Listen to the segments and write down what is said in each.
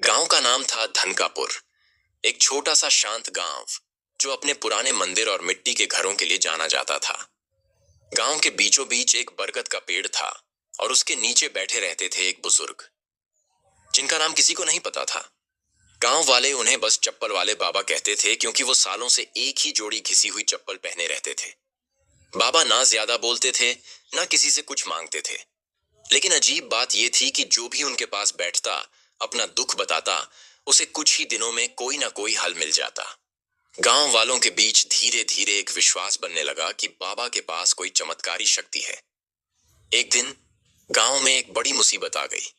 गांव का नाम था धनकापुर। एक छोटा सा शांत गांव जो अपने पुराने मंदिर और मिट्टी के घरों के लिए जाना जाता था। गांव के बीचों बीच एक बरगद का पेड़ था और उसके नीचे बैठे रहते थे एक बुजुर्ग जिनका नाम किसी को नहीं पता था। गांव वाले उन्हें बस चप्पल वाले बाबा कहते थे क्योंकि वो सालों से एक ही जोड़ी घिसी हुई चप्पल पहने रहते थे। बाबा ना ज्यादा बोलते थे, ना किसी से कुछ मांगते थे। लेकिन अजीब बात यह थी कि जो भी उनके पास बैठता, अपना दुख बताता, उसे कुछ ही दिनों में कोई ना कोई हल मिल जाता। गांव वालों के बीच धीरे धीरे एक विश्वास बनने लगा कि बाबा के पास कोई चमत्कारी शक्ति है। एक दिन गांव में एक बड़ी मुसीबत आ गई।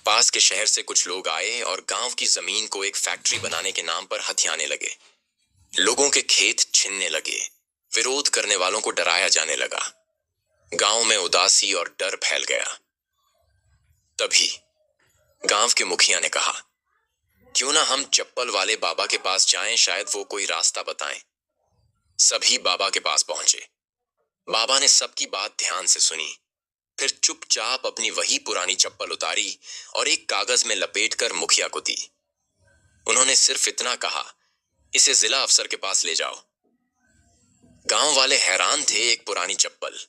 पास के शहर से कुछ लोग आए और गांव की जमीन को एक फैक्ट्री बनाने के नाम पर हथियाने लगे। लोगों के खेत छीनने लगे। विरोध करने वालों को डराया जाने लगा। गांव में उदासी और डर फैल गया। तभी गांव के मुखिया ने कहा, क्यों ना हम चप्पल वाले बाबा के पास जाएं, शायद वो कोई रास्ता बताएं। सभी बाबा के पास पहुंचे। बाबा ने सबकी बात ध्यान से सुनी, फिर चुपचाप अपनी वही पुरानी चप्पल उतारी और एक कागज में लपेटकर मुखिया को दी। उन्होंने सिर्फ इतना कहा, इसे जिला अफसर के पास ले जाओ। गांव वाले हैरान थे, एक पुरानी चप्पल,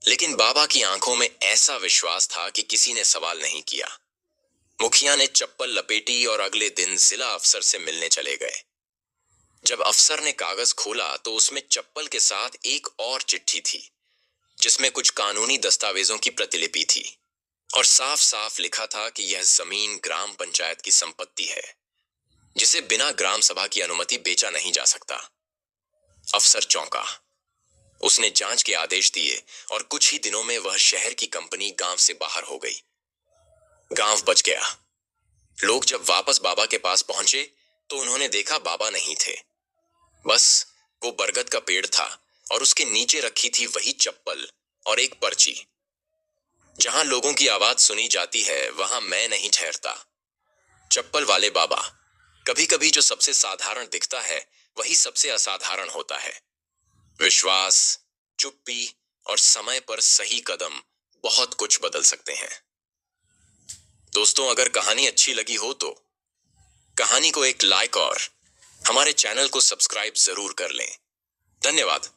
लेकिन बाबा की आंखों में ऐसा विश्वास था कि किसी ने सवाल नहीं किया। मुखिया ने चप्पल लपेटी और अगले दिन जिला अफसर से मिलने चले गए। जब अफसर ने कागज खोला तो उसमें चप्पल के साथ एक और चिट्ठी थी जिसमें कुछ कानूनी दस्तावेजों की प्रतिलिपि थी और साफ साफ लिखा था कि यह जमीन ग्राम पंचायत की संपत्ति है, जिसे बिना ग्राम सभा की अनुमति बेचा नहीं जा सकता। अफसर चौंका। उसने जांच के आदेश दिए और कुछ ही दिनों में वह शहर की कंपनी गांव से बाहर हो गई। गांव बच गया। लोग जब वापस बाबा के पास पहुंचे तो उन्होंने देखा बाबा नहीं थे। बस वो बरगद का पेड़ था और उसके नीचे रखी थी वही चप्पल और एक पर्ची। जहां लोगों की आवाज सुनी जाती है, वहां मैं नहीं ठहरता। चप्पल वाले बाबा, कभी कभी जो सबसे साधारण दिखता है वही सबसे असाधारण होता है। विश्वास, चुप्पी और समय पर सही कदम बहुत कुछ बदल सकते हैं। दोस्तों, अगर कहानी अच्छी लगी हो तो कहानी को एक लाइक और हमारे चैनल को सब्सक्राइब जरूर कर लें। धन्यवाद।